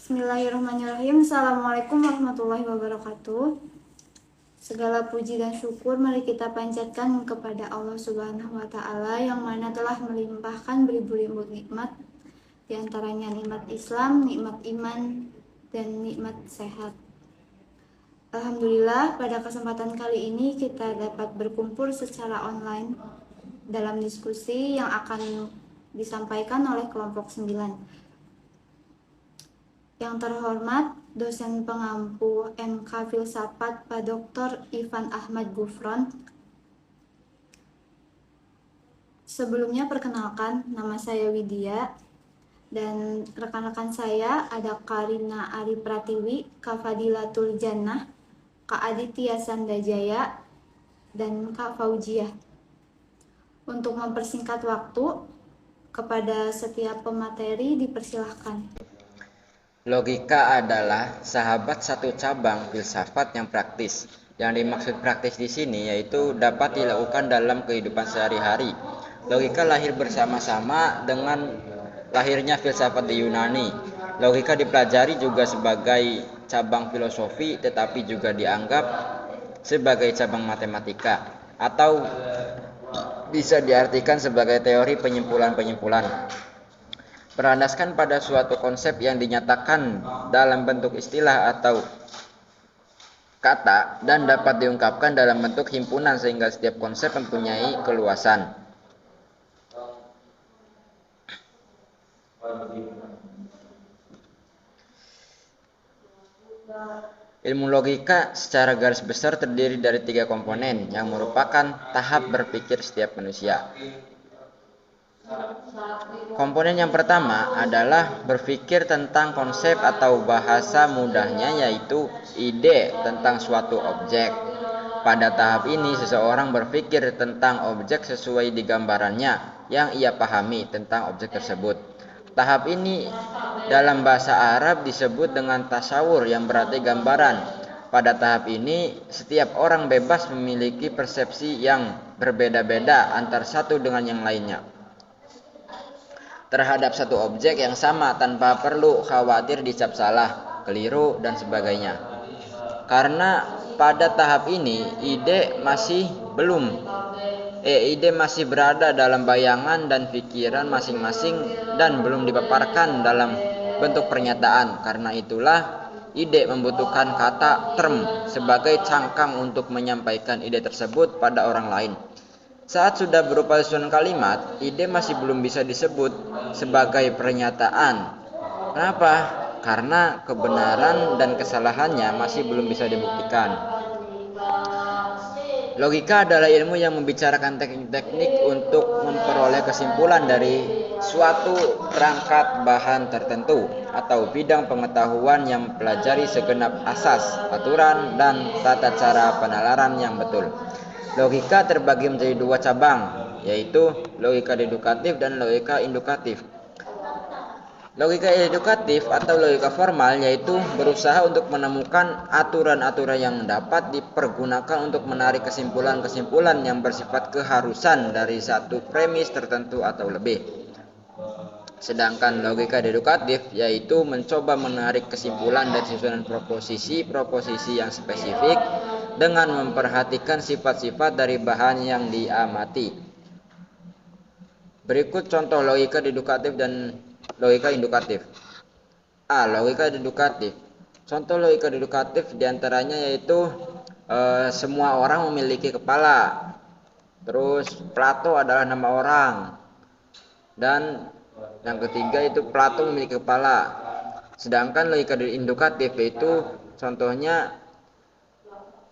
Bismillahirrahmanirrahim. Assalamualaikum warahmatullahi wabarakatuh. Segala puji dan syukur mari kita panjatkan kepada Allah Subhanahu wa Ta'ala yang mana telah melimpahkan beribu-ribu nikmat, diantaranya nikmat Islam, nikmat iman, dan nikmat sehat. Alhamdulillah, pada kesempatan kali ini kita dapat berkumpul secara online dalam diskusi yang akan disampaikan oleh kelompok 9. Yang terhormat, dosen pengampu MK Filsafat Pak Dr. Ivan Ahmad Gufron. Sebelumnya perkenalkan, nama saya Widya dan rekan-rekan saya ada Karina Ari Pratiwi, Kak Fadilatul Jannah, Kak Aditya Sandajaya, dan Kak Faujiah. Untuk mempersingkat waktu, kepada setiap pemateri dipersilahkan. Logika adalah sahabat satu cabang filsafat yang praktis. Yang dimaksud praktis di sini yaitu dapat dilakukan dalam kehidupan sehari-hari. Logika lahir bersama-sama dengan lahirnya filsafat di Yunani. Logika dipelajari juga sebagai cabang filosofi, tetapi juga dianggap sebagai cabang matematika, atau bisa diartikan sebagai teori penyimpulan-penyimpulan. Berlandaskan pada suatu konsep yang dinyatakan dalam bentuk istilah atau kata dan dapat diungkapkan dalam bentuk himpunan sehingga setiap konsep mempunyai keluasan. Ilmu logika secara garis besar terdiri dari 3 komponen yang merupakan tahap berpikir setiap manusia. Komponen yang pertama adalah berpikir tentang konsep atau bahasa mudahnya yaitu ide tentang suatu objek. Pada tahap ini seseorang berpikir tentang objek sesuai di gambarannya yang ia pahami tentang objek tersebut. Tahap ini dalam bahasa Arab disebut dengan tasawur yang berarti gambaran. Pada tahap ini setiap orang bebas memiliki persepsi yang berbeda-beda antara satu dengan yang lainnya terhadap satu objek yang sama tanpa perlu khawatir dicap salah, keliru, dan sebagainya. Karena pada tahap ini ide masih berada dalam bayangan dan pikiran masing-masing dan belum dipaparkan dalam bentuk pernyataan. Karena itulah ide membutuhkan kata term sebagai cangkang untuk menyampaikan ide tersebut pada orang lain. Saat sudah berupa susunan kalimat, ide masih belum bisa disebut sebagai pernyataan. Kenapa? Karena kebenaran dan kesalahannya masih belum bisa dibuktikan. Logika adalah ilmu yang membicarakan teknik-teknik untuk memperoleh kesimpulan dari suatu perangkat bahan tertentu atau bidang pengetahuan yang mempelajari segenap asas, aturan, dan tata cara penalaran yang betul. Logika terbagi menjadi 2 cabang, yaitu logika dedukatif dan logika indukatif. Logika edukatif atau logika formal yaitu berusaha untuk menemukan aturan-aturan yang dapat dipergunakan untuk menarik kesimpulan-kesimpulan yang bersifat keharusan dari satu premis tertentu atau lebih. Sedangkan logika dedukatif yaitu mencoba menarik kesimpulan dari susunan proposisi-proposisi yang spesifik dengan memperhatikan sifat-sifat dari bahan yang diamati. Berikut contoh logika dedukatif dan logika indukatif. A. Logika dedukatif. Contoh logika dedukatif diantaranya yaitu semua orang memiliki kepala. Terus Plato adalah nama orang. Dan yang ketiga itu Plato memiliki kepala. Sedangkan logika indukatif yaitu contohnya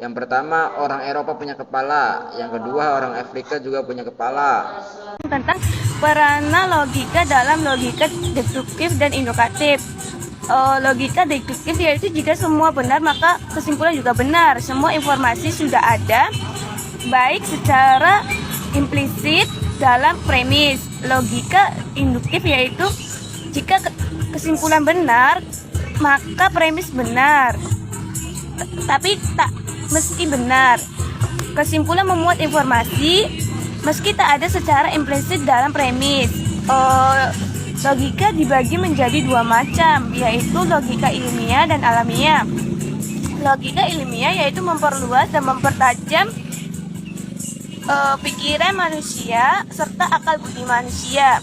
yang pertama orang Eropa punya kepala, yang kedua orang Afrika juga punya kepala. Tentang peranan logika dalam logika deduktif dan indukatif. Logika deduktif yaitu jika semua benar maka kesimpulan juga benar. Semua informasi sudah ada, baik secara implisit dalam premis. Logika induktif yaitu jika kesimpulan benar maka premis benar, tapi tak meski benar. Kesimpulan memuat informasi meski tak ada secara implisit dalam premis. Logika dibagi menjadi dua macam, yaitu logika ilmiah dan alamiah. Logika ilmiah yaitu memperluas dan mempertajam pikiran manusia serta akal budi manusia.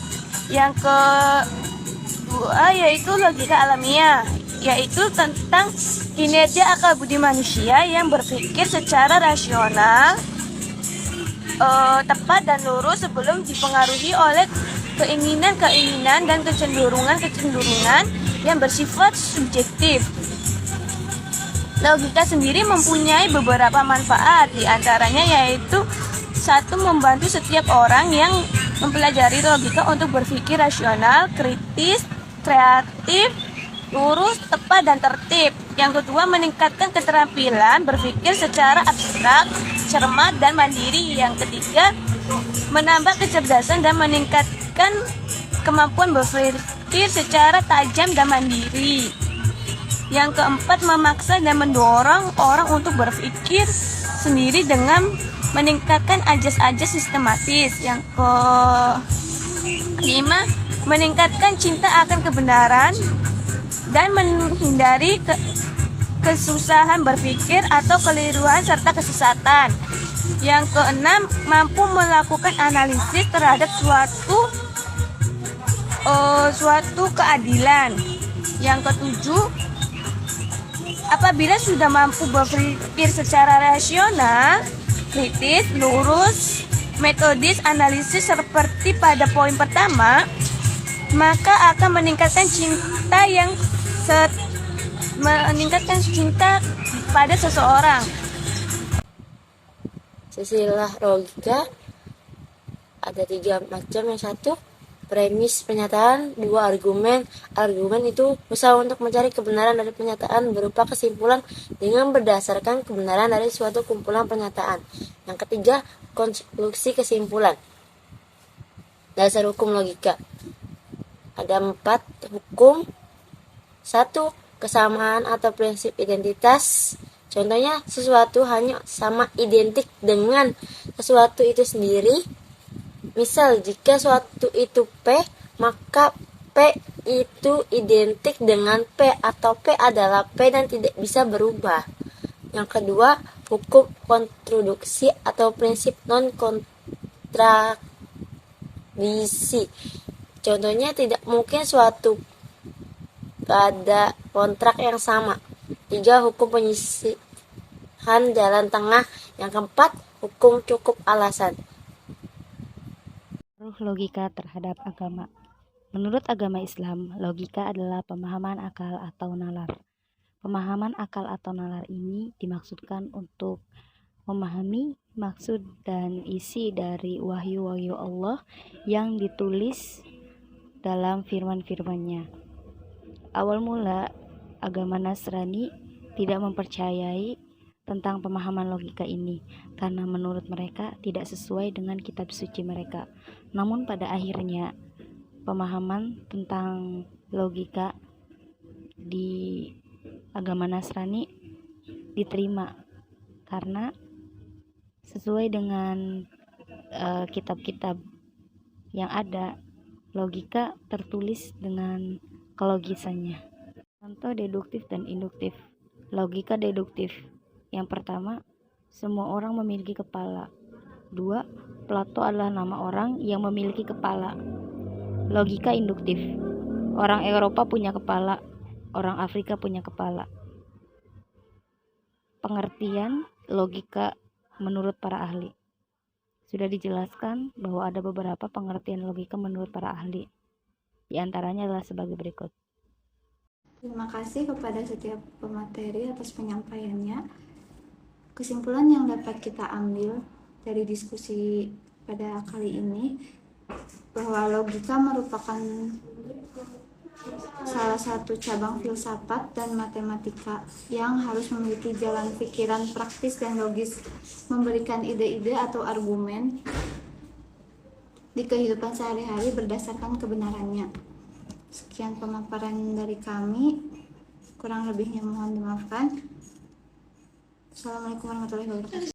Yang kedua yaitu logika alamiah, yaitu tentang kinerja akal budi manusia yang berpikir secara rasional, tepat dan lurus sebelum dipengaruhi oleh keinginan-keinginan dan kecenderungan-kecenderungan yang bersifat subjektif. Logika sendiri mempunyai beberapa manfaat, di antaranya yaitu satu, membantu setiap orang yang mempelajari logika untuk berpikir rasional, kritis, kreatif, lurus, tepat, dan tertib. Yang kedua, meningkatkan keterampilan berpikir secara abstrak, cermat, dan mandiri. Yang ketiga, menambah kecerdasan dan meningkatkan kemampuan berpikir secara tajam dan mandiri. Yang keempat, memaksa dan mendorong orang untuk berpikir sendiri dengan meningkatkan ajas-ajas sistematis. Yang kelima, meningkatkan cinta akan kebenaran dan menghindari kesusahan berpikir atau keliruan serta kesesatan. Yang keenam, mampu melakukan analisis terhadap suatu keadilan. Yang ketujuh, apabila sudah mampu berpikir secara rasional, kritis, lurus, metodis, analisis seperti pada poin pertama, maka akan meningkatkan cinta pada seseorang. Silsilah logika ada 3 macam. Yang satu, premis pernyataan. 2, argumen. Argumen itu usaha untuk mencari kebenaran dari pernyataan berupa kesimpulan dengan berdasarkan kebenaran dari suatu kumpulan pernyataan. Yang ketiga, konklusi kesimpulan. Dasar hukum logika ada 4 hukum. 1, kesamaan atau prinsip identitas. Contohnya, sesuatu hanya sama identik dengan sesuatu itu sendiri. Misal, jika suatu itu P, maka P itu identik dengan P atau P adalah P dan tidak bisa berubah. Yang kedua, hukum kontradiksi atau prinsip non-kontradiksi. Contohnya, tidak mungkin suatu pada kontrak yang sama. 3, hukum penyisihan jalan tengah. Yang keempat, hukum cukup alasan. Logika terhadap agama. Menurut agama Islam, logika adalah pemahaman akal atau nalar. Pemahaman akal atau nalar ini dimaksudkan untuk memahami maksud dan isi dari wahyu-wahyu Allah yang ditulis dalam firman-firman-Nya. Awal mula, agama Nasrani tidak mempercayai tentang pemahaman logika ini karena menurut mereka tidak sesuai dengan kitab suci mereka. Namun pada akhirnya pemahaman tentang logika di agama Nasrani diterima karena sesuai dengan kitab-kitab yang ada, logika tertulis dengan kelogisannya. Contoh deduktif dan induktif. Logika deduktif. Yang pertama, semua orang memiliki kepala. 2, Plato adalah nama orang yang memiliki kepala. Logika induktif. Orang Eropa punya kepala, orang Afrika punya kepala. Pengertian logika menurut para ahli. Sudah dijelaskan bahwa ada beberapa pengertian logika menurut para ahli. Di antaranya adalah sebagai berikut. Terima kasih kepada setiap pemateri atas penyampaiannya. Kesimpulan yang dapat kita ambil dari diskusi pada kali ini bahwa logika merupakan salah satu cabang filsafat dan matematika yang harus memiliki jalan pikiran praktis dan logis, memberikan ide-ide atau argumen di kehidupan sehari-hari berdasarkan kebenarannya. Sekian pemaparan dari kami, kurang lebihnya mohon dimaafkan. Assalamualaikum warahmatullahi wabarakatuh.